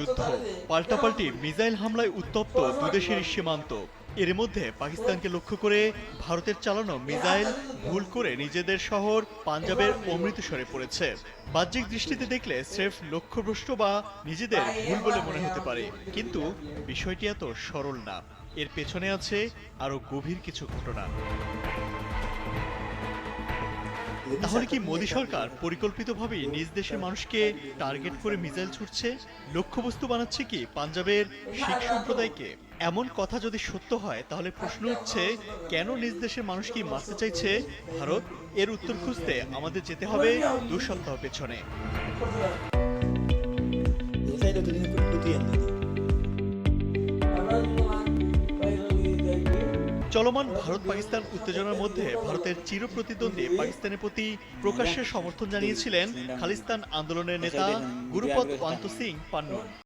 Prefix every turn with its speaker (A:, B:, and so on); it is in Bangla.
A: যুদ্ধ, পাল্টাপাল্টি মিসাইল হামলায় উত্তপ্ত দুদেশের সীমান্ত। এর মধ্যে পাকিস্তানকে লক্ষ্য করে ভারতের চালানো মিসাইল ভুল করে নিজেদের শহর পাঞ্জাবের অমৃতসরে পড়েছে। বাহ্যিক দৃষ্টিতে দেখলে স্রেফ লক্ষ্যভ্রষ্ট বা নিজেদের ভুল বলে মনে হতে পারে, কিন্তু বিষয়টি এত সরল না। এর পেছনে আছে আরো গভীর কিছু ঘটনা। তাহলে কি মোদী সরকার পরিকল্পিতভাবেই নিজ দেশের মানুষকে টার্গেট করে মিসাইল ছুটছে? লক্ষ্যবস্তু বানাচ্ছে কি পাঞ্জাবের শিখ সম্প্রদায়কে? এমন কথা যদি সত্য হয়, তাহলে প্রশ্ন উঠছে, কেন নিজ দেশের মানুষকে মারতে চাইছে ভারত? এর উত্তর খুঁজতে আমাদের যেতে হবে 2 সপ্তাহ পেছনে। চলমান ভারত পাকিস্তান উত্তেজনার মধ্যে ভারতের চিরপ্রতিদ্বন্দ্বী পাকিস্তানের প্রতি প্রকাশ্যে সমর্থন জানিয়েছিলেন খালিস্তান আন্দোলনের নেতা গুরুপদ ওয়ান্ত সিং পান্নু।